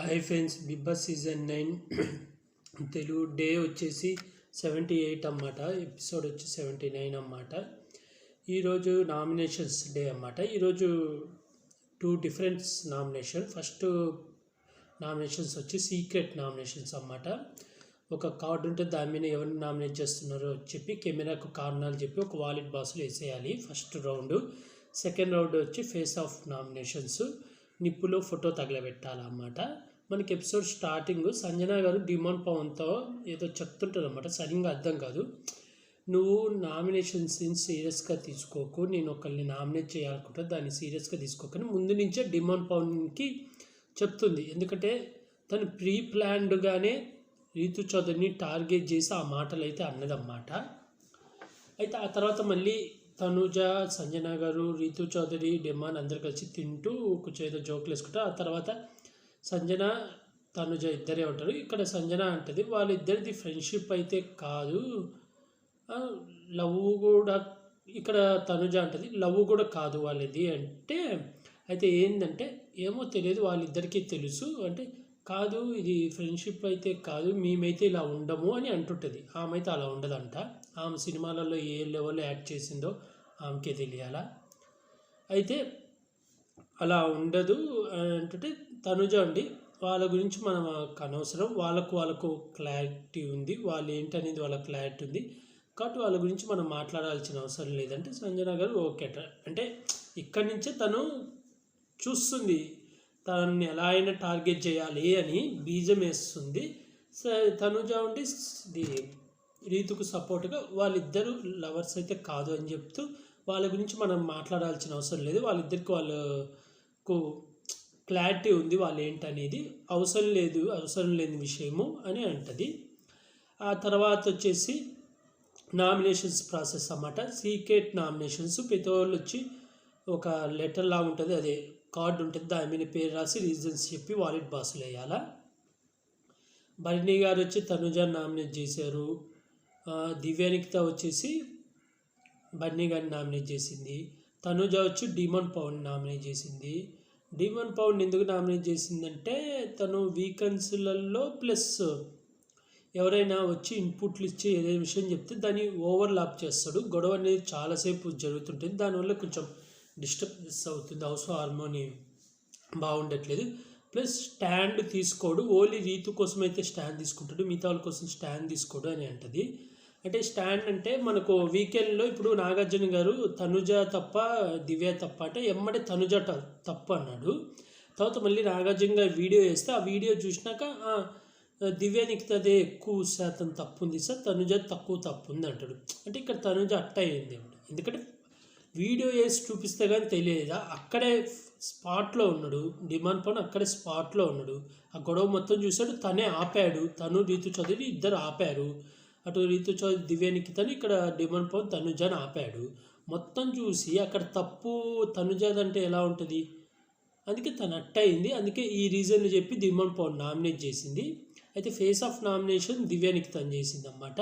High friends, Bigg Boss season 9 Telugu day వచ్చేసి 78 అన్నమాట. Episode వచ్చి 79 అన్నమాట. ఈరోజు నామినేషన్స్ డే అన్నమాట. ఈరోజు 2 డిఫరెంట్ నామినేషన్. ఫస్ట్ నామినేషన్స్ వచ్చి సీక్రెట్ నామినేషన్స్ అన్నమాట. ఒక కార్డు ఉంటుంది, దాని మీద ఎవరిని నామినేట్ చేస్తున్నారో చెప్పి కెమెరాకు కారణాలు చెప్పి ఒక వాలెట్ బాక్స్లో వేసేయాలి. First round. సెకండ్ రౌండ్ వచ్చి ఫేస్ ఆఫ్ నామినేషన్స్, నిప్పులో ఫోటో తగలబెట్టాలన్నమాట. మనకి ఎపిసోడ్ స్టార్టింగ్ సంజన గారు డిమాండ్ పవన్తో ఏదో చెప్తుంటారు అన్నమాట. సరిగ్గా అర్థం కాదు. నువ్వు నామినేషన్స్ సీరియస్గా తీసుకోకు, నేను ఒకరిని నామినేట్ చేయాలనుకుంటా, దాన్ని సీరియస్గా తీసుకోకని ముందు నుంచే డిమాండ్ పవన్కి చెప్తుంది. ఎందుకంటే తను ప్రీ ప్లాన్డ్గానే రీతు చౌదరిని టార్గెట్ చేసి ఆ మాటలు అయితే అన్నదన్నమాట. అయితే ఆ తర్వాత మళ్ళీ తనుజ, సంజన గారు, రీతు చౌదరి, డిమాండ్ అందరు కలిసి తింటూ కొంచెం ఏదో జోకులు వేసుకుంటారు. ఆ తర్వాత సంజన, తనుజ ఇద్దరే ఉంటారు. ఇక్కడ సంజన అంటది వాళ్ళిద్దరిది ఫ్రెండ్షిప్ అయితే కాదు, లవ్ కూడా. ఇక్కడ తనుజ అంటది లవ్ కూడా కాదు వాళ్ళది అంటే. అయితే ఏంటంటే ఏమో తెలియదు, వాళ్ళిద్దరికీ తెలుసు అంటే కాదు ఇది ఫ్రెండ్షిప్ అయితే కాదు, మేమైతే ఇలా ఉండము అని అంటుంటుంది. ఆమె అయితే అలా ఉండదంట. ఆమె సినిమాలలో ఏ లెవెల్లో యాక్ట్ చేసిందో ఆమెకే తెలియాలా. అయితే అలా ఉండదు అంటే తనుజ అండి, వాళ్ళ గురించి మనం అనవసరం, వాళ్ళకు క్లారిటీ ఉంది, వాళ్ళు ఏంటనేది వాళ్ళ క్లారిటీ ఉంది కాబట్టి వాళ్ళ గురించి మనం మాట్లాడాల్సిన అవసరం లేదంటే సంజన గారు ఓకే అంటే ఇక్కడి నుంచే తను చూస్తుంది తనని ఎలా అయినా టార్గెట్ చేయాలి అని బీజం వేస్తుంది. తనుజ ఉండి రీతుకు సపోర్ట్గా వాళ్ళిద్దరు లవర్స్ అయితే కాదు అని చెప్తూ వాళ్ళ గురించి మనం మాట్లాడాల్సిన అవసరం లేదు, వాళ్ళిద్దరికి వాళ్ళకు క్లారిటీ ఉంది వాళ్ళు ఏంటనేది, అవసరం లేని విషయము అని అంటది. ఆ తర్వాత వచ్చేసి నామినేషన్స్ ప్రాసెస్ అన్నమాట. Secret nominations. ప్రతి వాళ్ళు వచ్చి ఒక లెటర్ లాగా ఉంటుంది, అదే కార్డు ఉంటుంది, దాని మీద పేరు రాసి రీజన్స్ చెప్పి వాలెట్ బాక్స్లో వేయాలా. బర్నీ గారు వచ్చి తనుజ నామినేట్ చేశారు. దివ్యానికిత వచ్చేసి బర్నీ గారిని నామినేట్ చేసింది. తనుజ వచ్చి డిమాండ్ పవన్ నామినేట్ చేసింది. డిమాండ్ పవన్ ఎందుకు నామినేట్ చేసిందంటే తను వీకెండ్స్లలో ప్లస్ ఎవరైనా వచ్చి ఇన్పుట్లు ఇచ్చి ఏదైనా విషయం చెప్తే దాన్ని ఓవర్లాప్ చేస్తాడు. గొడవ అనేది చాలాసేపు జరుగుతుంటుంది, దానివల్ల కొంచెం డిస్టర్బెన్స్ అవుతుంది, హౌస్ హార్మోని బాగుండట్లేదు. ప్లస్ స్టాండ్ తీసుకోడు, ఓన్లీ రీతు కోసం అయితే స్టాండ్ తీసుకుంటాడు, మిగతా వాళ్ళ కోసం స్టాండ్ తీసుకోడు అని అంటది. అంటే స్టాండ్ అంటే మనకు వీకెండ్లో ఇప్పుడు నాగార్జున గారు తనుజ తప్ప దివ్య తప్ప అంటే ఎమ్మడే తనుజ తప్పు అన్నాడు. తర్వాత మళ్ళీ నాగార్జున గారు వీడియో వేస్తే ఆ వీడియో చూసినాక దివ్యానికి అదే ఎక్కువ శాతం తప్పు ఉంది సార్, తనుజ తక్కువ తప్పు ఉంది అంటాడు. అంటే ఇక్కడ తనుజ అట్ట అయింది. ఎందుకంటే వీడియో వేసి చూపిస్తే కానీ తెలియదా, అక్కడే స్పాట్లో ఉన్నాడు డిమాండ్ పవన్, అక్కడే స్పాట్లో ఉన్నాడు. ఆ గొడవ మొత్తం చూశాడు, తనే ఆపాడు, తను రీతు చౌదరి ఇద్దరు ఆపారు. అటు రీతు చౌదరి దివ్యానికితను, ఇక్కడ డిమాండ్ పవన్ తనుజాని ఆపాడు. మొత్తం చూసి అక్కడ తప్పు తనుజాదంటే ఎలా ఉంటుంది, అందుకే తను అట్టయింది. అందుకే ఈ రీజన్ చెప్పి డిమాండ్ పవన్ నామినేట్ చేసింది. అయితే ఫేస్ ఆఫ్ నామినేషన్ దివ్యానికితను చేసింది అన్నమాట.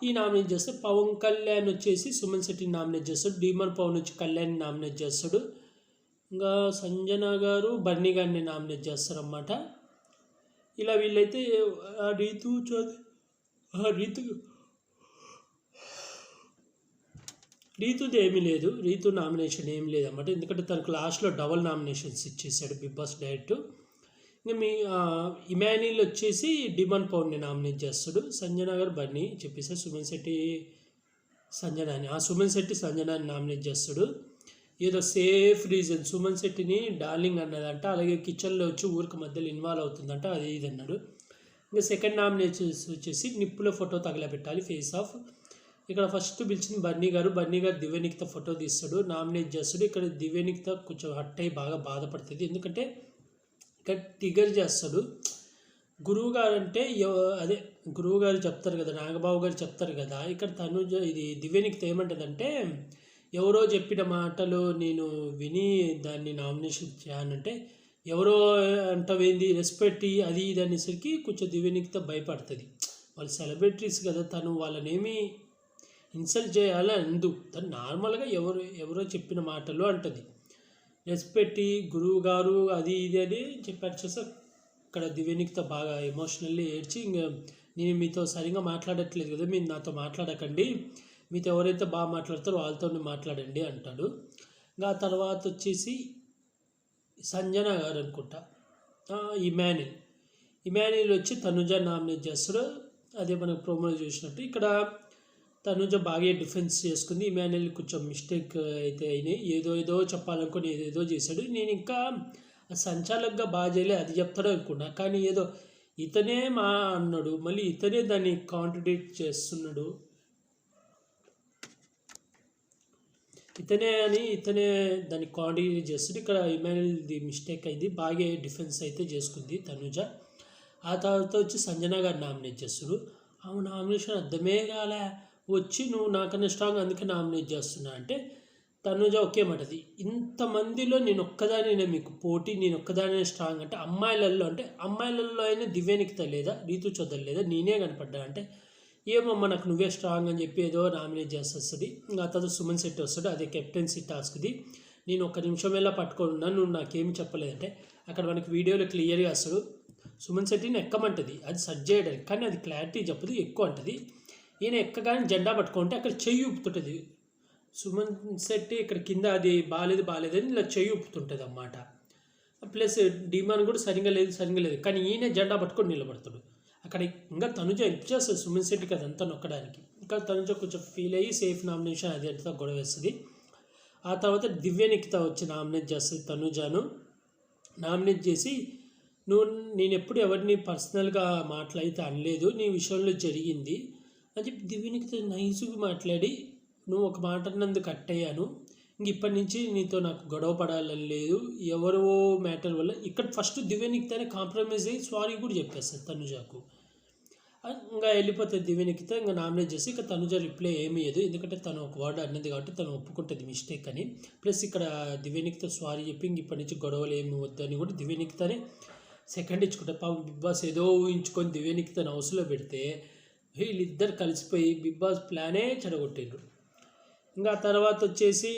ఈ నామినేట్ చేస్తే పవన్ కళ్యాణ్ వచ్చేసి సుమన్ శెట్టిని నామినేట్ చేస్తాడు. డిమాండ్ పవన్ వచ్చి కళ్యాణ్ని నామినేట్ చేస్తాడు. ఇంకా సంజన గారు బర్నీ గారిని నామినేట్ చేస్తారన్నమాట. ఇలా వీళ్ళైతే రీతుది ఏమీ లేదు, రీతు నామినేషన్ ఏం లేదన్నమాట. ఎందుకంటే తనకు లాస్ట్లో డబల్ నామినేషన్స్ ఇచ్చేసాడు బిగ్ బాస్ డైరెక్ట్. ఇంకా మీ ఇమాన్యుల్ వచ్చేసి డిమాండ్ పవన్ని నామినేట్ చేస్తాడు. సంజన గారు బర్నీ చెప్పేసారు, సుమన్ శెట్టి సంజనాని నామినేట్ చేస్తాడు. ఏదో సేఫ్ రీజన్ సుమన్ శెట్టిని డార్లింగ్ అన్నదంట, అలాగే కిచెన్లో వచ్చి ఊరికి మధ్యలో ఇన్వాల్వ్ అవుతుందంట, అది ఇది అన్నాడు. ఇంకా సెకండ్ నామినేషన్స్ వచ్చేసి నిప్పులో ఫోటో తగలబెట్టాలి, ఫేస్ ఆఫ్. ఇక్కడ ఫస్ట్ పిలిచింది బర్నీ గారు దివ్యనికిత ఫోటో తీస్తాడు, నామినేట్ చేస్తాడు. ఇక్కడ దివ్యనికిత కొంచెం హట్ అయ్యి బాగా బాధపడుతుంది, ఎందుకంటే ఇక్కడ ట్రిగర్ చేస్తాడు. గురువు గారు అంటే అదే గురువు గారు చెప్తారు కదా, నాగబాబు గారు చెప్తారు కదా, ఇక్కడ తనుజ ఇది దివ్యనికిత ఏమంటుందంటే ఎవరో చెప్పిన మాటలు నేను విని దాన్ని నామినేషన్ చేయాలంటే ఎవరో అంటవేంది రెస్పెక్ట్ అది ఇది అనేసరికి కొంచెం దివ్యనికిత భయపడుతుంది. వాళ్ళు సెలబ్రిటీస్ కదా, తను వాళ్ళనేమి ఇన్సల్ట్ చేయాలి అందు, తను నార్మల్గా ఎవరో చెప్పిన మాటలు అంటుంది. రెస్పెక్ట్ గురువు గారు అది ఇది అని చెప్పారు. ఇక్కడ దివ్యనికిత బాగా ఎమోషనల్లీ ఏడ్చి, ఇంకా నేను మీతో సరిగా మాట్లాడట్లేదు కదా, మీరు నాతో మాట్లాడకండి, మీతో ఎవరైతే బాగా మాట్లాడతారో వాళ్ళతో మాట్లాడండి అంటాడు. ఇంకా తర్వాత వచ్చేసి సంజన గారు అనుకుంటా, ఇమాన్యుల్ వచ్చి తనుజ నామినేట్ చేస్తాడు. అదే మనకు ప్రోమోలో చూసినట్టు ఇక్కడ తనుజ బాగా డిఫెన్స్ చేసుకుంది. ఇమాన్యుల్ కొంచెం మిస్టేక్ అయితే అయినాయి, ఏదో చెప్పాలనుకుని ఏదేదో చేశాడు. నేను ఇంకా సంచాలకుగా బాగా చేయలే అది చెప్తాడు అనుకున్నా, కానీ ఏదో ఇతనే అన్నాడు, మళ్ళీ ఇతనే దాన్ని కాంట్రడిక్ట్ చేస్తున్నాడు. ఇతనే దాన్ని కాంట్రడిక్ట్ చేస్తుంది. ఇక్కడ ఇమాన్యుల్ది మిస్టేక్ అయింది, బాగా డిఫెన్స్ అయితే చేసుకుంది తనుజ. ఆ తర్వాత వచ్చి సంజన గారు నామినేట్ చేస్తారు. ఆమె నామినేషన్ అర్థమే కాలే, వచ్చి నువ్వు నాకన్నా స్ట్రాంగ్ అందుకే నామినేట్ చేస్తున్నా అంటే తనుజ ఒకే మాటది, ఇంతమందిలో నేను ఒక్కదానే మీకు పోటీ, నేను ఒక్కదానే స్ట్రాంగ్ అంటే అమ్మాయిలలో అయినా దివ్యనికిత లేదా, రీతు చౌదరి లేదా, నేనే కనపడ్డా అంటే ఏమమ్మా నాకు నువ్వే స్ట్రాంగ్ అని చెప్పి ఏదో నామినేట్ చేస్తుంది. ఇంకా తర్వాత సుమన్ శెట్టి వస్తాడు, అదే కెప్టెన్సీ టాస్క్ది. నేను ఒక నిమిషం ఎలా పట్టుకొని ఉన్నా, నువ్వు నాకేమి చెప్పలేదంటే అక్కడ మనకి వీడియోలో క్లియర్గా వస్తాడు. సుమన్ శెట్టిని ఎక్కమంటుంది, అది సర్చ్ చేయడానికి, కానీ అది క్లారిటీ చెప్పదు, ఎక్కువ అంటుంది. ఈయన ఎక్కగానే జెండా పట్టుకుంటే అక్కడ చెయ్యి ఊపుతుంటుంది. సుమన్ శెట్టి ఇక్కడ కింద అది బాగాలేదని ఇలా చెయ్యి ఊపుతుంటుంది అన్నమాట. ప్లస్ డిమాండ్ కూడా సరిగా లేదు, కానీ ఈయన జెండా పట్టుకొని నిలబడతాడు అక్కడ. ఇంకా తనుజ హెల్ప్ చేస్తుంది సుమన్ శెట్టికి అదంతా నొక్కడానికి. ఇంకా తనుజ కొంచెం ఫీల్ అయ్యి సేఫ్ నామినేషన్ అది అంతా గొడవ వేస్తుంది. ఆ తర్వాత దివ్యనికిత వచ్చి నామినేట్ చేస్తుంది. తనుజను నామినేట్ చేసి, నేను ఎప్పుడు ఎవరిని పర్సనల్గా మాట్లాడితే అనలేదు, నీ విషయంలో జరిగింది అని చెప్పి దివ్యనికిత నైస్గా మాట్లాడి, నువ్వు ఒక మాట అన్నందుకు కట్ అయ్యాను, ఇంక ఇప్పటి నుంచి నీతో నాకు గొడవ పడాలని లేదు, ఎవరో మ్యాటర్ వల్ల. ఇక్కడ ఫస్ట్ దివ్యనికితనే కాంప్రమైజ్ అయ్యి సారీ కూడా చెప్పేస్తుంది తనుజకు. ఇంకా వెళ్ళిపోతుంది దివ్యనికిత. ఇంకా నామినేట్ చేసి ఇక తనుజ రిప్లై ఏమీ లేదు, ఎందుకంటే తను ఒక వర్డ్ అన్నది కాబట్టి తను ఒప్పుకుంటుంది మిస్టేక్ అని. ప్లస్ ఇక్కడ దివ్యనికిత సారీ చెప్పి ఇంక ఇప్పటి నుంచి గొడవలు ఏమి వద్దని కూడా దివ్యనికితనే సెకండ్ ఇచ్చుకుంటారు. పాపం బిగ్ బాస్ ఏదో ఊహించుకొని దివ్యనికితను హౌస్లో పెడితే వీళ్ళిద్దరు కలిసిపోయి బిగ్ బాస్ ప్లానే చెడగొట్టిండ్రు. ఇంకా తర్వాత వచ్చేసి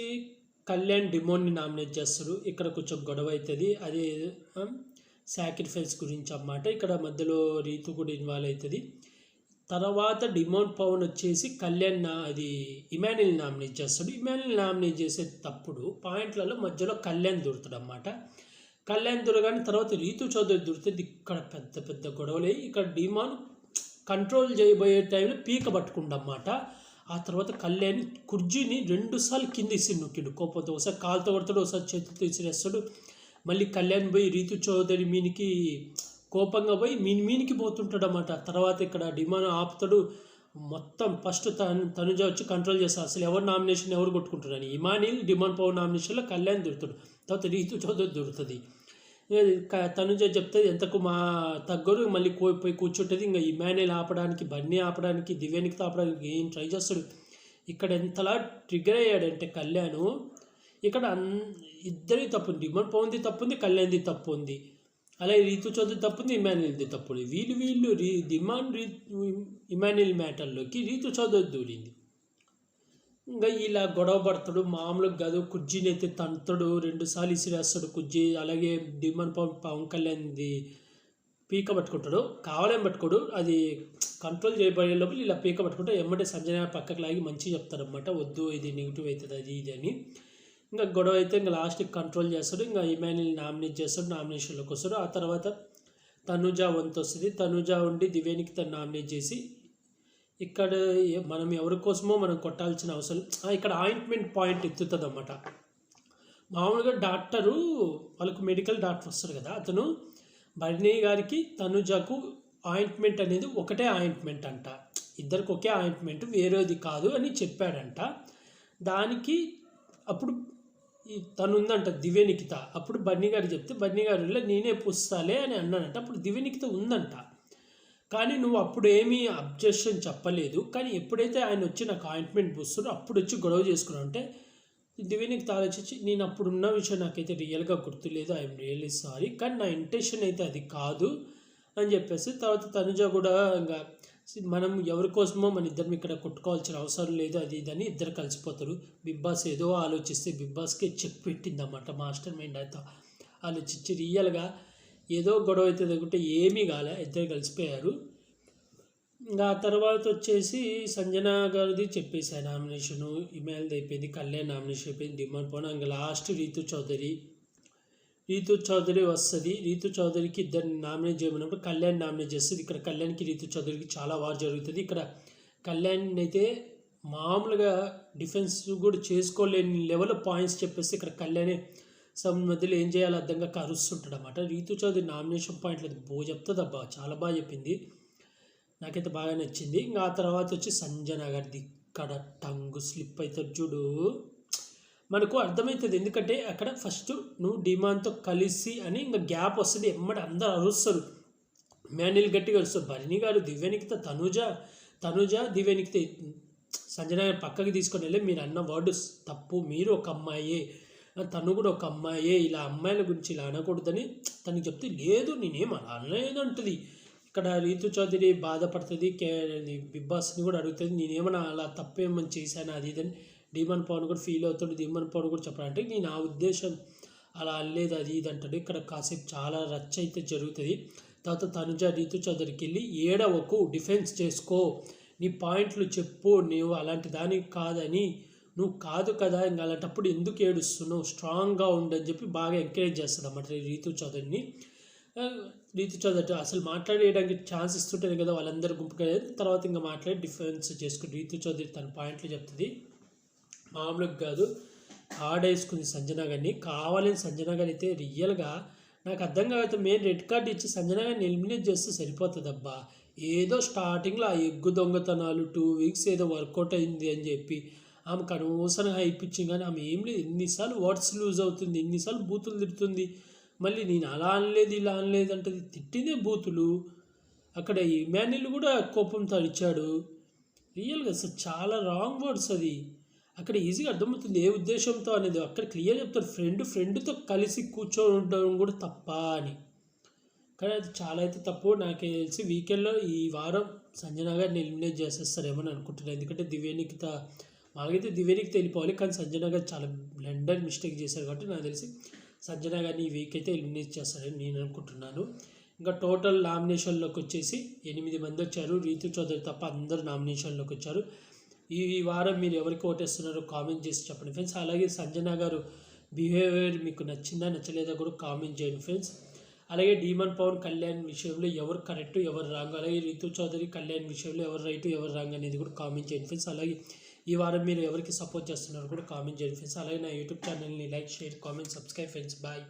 కళ్యాణ్ డిమోన్ని నామినేట్ చేస్తారు. ఇక్కడ కొంచెం గొడవ అవుతుంది, అదే సాక్రిఫైస్ గురించి అన్నమాట. ఇక్కడ మధ్యలో రీతు కూడా ఇన్వాల్వ్ అవుతుంది. తర్వాత డిమోన్ పవన్ వచ్చేసి అది ఇమాన్యుల్ నామినేట్ చేస్తాడు. ఇమాన్యుల్ నామినేట్ చేసే తప్పుడు పాయింట్లలో మధ్యలో కళ్యాణ్ దొరుకుతాడు అన్నమాట. కళ్యాణ్ దొరగానే తర్వాత రీతు చౌదరి దొరుకుతుంది. ఇక్కడ పెద్ద గొడవలే. ఇక్కడ డిమాన్ కంట్రోల్ చేయబోయే టైంలో పీక పట్టుకుండన్నమాట. ఆ తర్వాత కళ్యాణ్ కుర్జీని 2 సార్లు కింద నొక్కిండు కోపంతో. ఒకసారి కాలుతో కొడతాడు, ఒకసారి చేతితో ఇసిరేస్తాడు. మళ్ళీ కళ్యాణ్ పోయి రీతు చౌదరి మీనికి కోపంగా పోయి మీనికి పోతుంటాడు అన్నమాట. తర్వాత ఇక్కడ డిమాన్ ఆపుతాడు. మొత్తం ఫస్ట్ తనుజ వచ్చి కంట్రోల్ చేస్తారు, అసలు ఎవరు నామినేషన్ ఎవరు కొట్టుకుంటారని. ఇమాన్యుల్ డిమాన్ పవర్ నామినేషన్లో కళ్యాణ్ దొరుకుతాడు. తర్వాత రీతు చౌదరి దొరుకుతుంది. తనుజ చెప్తే ఎంతకు మా తగ్గరు, మళ్ళీ పోయి కూర్చుంటుంది. ఇంకా ఇమాన్యుల్ ఆపడానికి, బన్నీ ఆపడానికి, దివ్యనికిత ఆపడానికి ఏం ట్రై చేస్తాడు. ఇక్కడ ఎంతలా ట్రిగర్ అయ్యాడంటే కళ్యాణ్, ఇక్కడ ఇద్దరి తప్పు ఉంది, డిమాండ్ పవన్ది తప్పు ఉంది, కళ్యాణ్ది తప్పు ఉంది, అలాగే రీతు చౌదరి తప్పు ఉంది, ఇమాన్యుల్ది తప్పు ఉంది. వీళ్ళు ఇమాన్యుల్ మ్యాటర్లోకి రీతు చౌదరి దూరింది. ఇంకా ఇలా గొడవ పడతాడు, మామూలుగా కాదు. కుర్జీని అయితే తంతాడు, 2 సార్లు ఇసిరేస్తాడు కుర్జీ. అలాగే డిమాండ్ పవన్ కళ్యాణ్ది పీక పట్టుకుంటాడు, కావాలని పట్టుకోడు, అది కంట్రోల్ చేయబడే లోపల ఇలా పీక పట్టుకుంటే ఎమ్మటే సంజన పక్కకు లాగి మంచిగా చెప్తారనమాట, వద్దు ఇది నెగిటివ్ అవుతుంది అది ఇది అని. ఇంకా గొడవ అయితే ఇంకా లాస్ట్కి కంట్రోల్ చేస్తాడు. ఇంకా ఇమాన్యుల్ నామినేట్ చేస్తాడు, నామినేషన్లోకి వస్తాడు. ఆ తర్వాత తనుజ వంతు వస్తుంది. తనుజ ఉండి దివ్యనికిత నామినేట్ చేసి, ఇక్కడ మనం ఎవరి కోసమో మనం కొట్టాల్సిన అవసరం. ఇక్కడ ఆయింట్మెంట్ పాయింట్ ఎత్తుతుంది అన్నమాట. మామూలుగా డాక్టరు వాళ్ళకు మెడికల్ డాక్టర్ వస్తారు కదా, అతను బర్నీ గారికి తనుజకు ఆయింట్మెంట్ అనేది ఒకటే ఆయింట్మెంట్ అంట, ఇద్దరికి ఒకే ఆయింట్మెంట్, వేరేది కాదు అని చెప్పాడంట. దానికి అప్పుడు తను ఉందంట దివ్యనికిత. అప్పుడు బర్నీ గారు చెప్తే బర్నీ గారు నేనే పూస్తాలే అని అన్నాడంట. అప్పుడు దివ్యనికిత ఉందంట, కానీ నువ్వు అప్పుడు ఏమీ అబ్జెక్షన్ చెప్పలేదు. కానీ ఎప్పుడైతే ఆయన వచ్చి నాకు ఆయింట్మెంట్ పూస్తాడో అప్పుడు వచ్చి గొడవ చేసుకున్నావు అంటే దివ్యనికిత ఆలోచించి, నేను అప్పుడున్న విషయం నాకైతే రియల్గా గుర్తులేదు, ఐఎమ్ రియల్లీ సారీ, కానీ నా ఇంటెన్షన్ అయితే అది కాదు అని చెప్పేసి. తర్వాత తనుజ కూడా ఇంకా మనం ఎవరి కోసమో మన ఇద్దరం ఇక్కడ కొట్టుకోవాల్సిన అవసరం లేదు అది ఇదని ఇద్దరు కలిసిపోతారు. బిగ్ బాస్ ఏదో ఆలోచిస్తే బిగ్ బాస్కే చెక్ పెట్టిందన్నమాట, మాస్టర్ మైండ్ అయితే ఆలోచించి రియల్గా ఏదో గొడవ అవుతుంది అనుకుంటే ఏమీ కాలే, ఇద్దరు కలిసిపోయారు. ఇంకా ఆ తర్వాత వచ్చేసి సంజన గారిది చెప్పేసాను నామినేషను, ఇమెయిల్ది అయిపోయింది, కళ్యాణ్ నామినేషన్ అయిపోయింది, డిమాండ్ పోనా. ఇంకా లాస్ట్ రీతు చౌదరి వస్తుంది. రీతు చౌదరికి ఇద్దరిని నామినేట్ చేయమన్నప్పుడు కళ్యాణ్ నామినేట్ చేస్తుంది. ఇక్కడ కళ్యాణ్కి రీతు చౌదరికి చాలా వార్ జరుగుతుంది. ఇక్కడ కళ్యాణ్ అయితే మామూలుగా డిఫెన్స్ కూడా చేసుకోలేని లెవెల్ పాయింట్స్ చెప్పేసి ఇక్కడ కళ్యాణే మధ్యలో ఏం చేయాలో అర్థంగా కరుస్తుంటాడు అన్నమాట. రీతు చౌదరి నామినేషన్ పాయింట్లు అది చెప్తుంది అబ్బా, చాలా బాగా చెప్పింది, నాకైతే బాగా నచ్చింది. ఇంకా ఆ తర్వాత వచ్చి సంజన గారిది ఇక్కడ టంగు స్లిప్ అవుతుంది చూడు, మనకు అర్థమవుతుంది. ఎందుకంటే అక్కడ ఫస్ట్ నువ్వు డిమాండ్తో కలిసి అని ఇంకా గ్యాప్ వస్తుంది, ఎమ్మడి అందరు అరుస్తారు, మ్యాన్యుల్ గట్టిగా అరుస్తారు. భరణి గారు దివ్యనికిత తనుజ దివ్యనికిత సంజన గారు పక్కకి తీసుకొని వెళ్ళి మీరు అన్న వర్డు తప్పు, మీరు ఒక అమ్మాయే, తను కూడా ఒక అమ్మాయే, ఇలా అమ్మాయిల గురించి ఇలా అనకూడదని తనకి చెప్తే లేదు నేనేం అలా అనలేదు అంటుంది. ఇక్కడ రీతు చౌదరి బాధపడుతుంది, బిగ్ బాస్ని కూడా అడుగుతుంది నేనేమన్నా అలా తప్పేమని చేశాను అది ఇదని. డిమాండ్ పవన్ కూడా ఫీల్ అవుతాడు, డిమాండ్ పవన్ కూడా చెప్పాలంటే నేను ఆ ఉద్దేశం అలా అనలేదు అది ఇది అంటాడు. ఇక్కడ కాసేపు చాలా రచ్చ అయితే జరుగుతుంది. తర్వాత తనుజ రీతు చౌదరికి వెళ్ళి ఏడవకు, డిఫెన్స్ చేసుకో, నీ పాయింట్లు చెప్పు, నువ్వు అలాంటి దానికి కాదని, నువ్వు కాదు కదా ఇంకా అలాంటప్పుడు ఎందుకు ఏడుస్తున్నావు, స్ట్రాంగ్గా ఉండని చెప్పి బాగా ఎంకరేజ్ చేస్తుంది అన్నమాట రీతు చౌదరిని. రీతు చౌదరి అసలు మాట్లాడేయడానికి ఛాన్స్ ఇస్తుంటేనే కదా వాళ్ళందరూ గుంపుగా, తర్వాత ఇంకా మాట్లాడి డిఫెన్స్ చేసుకుని రీతు చౌదరి తన పాయింట్లు చెప్తుంది. మామూలుగా కాదు, ఆడేసుకుంది సంజన గారిని కావాలని. సంజన గారి అయితే రియల్గా నాకు అర్థం కాకపోతే మెయిన్ రెడ్ కార్డు ఇచ్చి సంజన గారిని ఎలిమినేట్ చేస్తే సరిపోతుంది అబ్బా. ఏదో స్టార్టింగ్లో ఆ ఎగ్గు దొంగతనాలు 2 వీక్స్ ఏదో వర్కౌట్ అయింది అని చెప్పి ఆమెకు అనవసరంగా ఇప్పించింది, కానీ ఆమె ఏం లేదు, ఎన్నిసార్లు వర్డ్స్ లూజ్ అవుతుంది, ఎన్నిసార్లు బూతులు తిడుతుంది, మళ్ళీ నేను అలా అనలేదు ఇలా అనలేదు అంటే తిట్టిందే బూతులు. అక్కడ ఇమాన్యుల్ కూడా కోపంతో అరిచాడు. రియల్గా అసలు చాలా రాంగ్ వర్డ్స్ అది. అక్కడ ఈజీగా అర్థమవుతుంది ఏ ఉద్దేశంతో అనేది. అక్కడ క్లియర్ చెప్తారు ఫ్రెండ్తో కలిసి కూర్చొని ఉండడం కూడా తప్ప అని. కానీ అది చాలా అయితే తప్పు. నాకు తెలిసి వీకెండ్లో ఈ వారం సంజన గారిని ఎలిమినేట్ చేసేస్తారేమో అని అనుకుంటున్నాను. ఎందుకంటే దివ్యనికిత మాకైతే దివ్యనికిత వెళ్ళిపోవాలి, కానీ సంజన గారు చాలా బ్లండర్ మిస్టేక్ చేశారు కాబట్టి నాకు తెలిసి సంజన గారిని ఈ వీక్ అయితే ఎలిమినేట్ చేస్తారని నేను అనుకుంటున్నాను. ఇంకా టోటల్ నామినేషన్లోకి వచ్చేసి 8 మంది వచ్చారు, రీతు చౌదరి తప్ప అందరూ నామినేషన్లోకి వచ్చారు. ఈ వారం మీరు ఎవరికి ఓటేస్తున్నారో కామెంట్ చేసి చెప్పండి ఫ్రెండ్స్. అలాగే సంజన గారు బిహేవియర్ మీకు నచ్చిందా నచ్చలేదా కూడా కామెంట్ చేయండి ఫ్రెండ్స్. అలాగే డిమాండ్ పవన్ కళ్యాణ్ విషయంలో ఎవరు కరెక్ట్ ఎవరు రాంగ్, అలాగే రీతు చౌదరి కళ్యాణ్ విషయంలో ఎవరు రైట్ ఎవరు రాంగ్ అనేది కూడా కామెంట్ చేయండి ఫ్రెండ్స్. అలాగే ఈ వారం మీరు ఎవరికి సపోర్ట్ చేస్తున్నారో కూడా కామెంట్ చేయండి ఫ్రెండ్స్. అలాగే నా యూట్యూబ్ ఛానల్ని like share comment subscribe friends. Bye.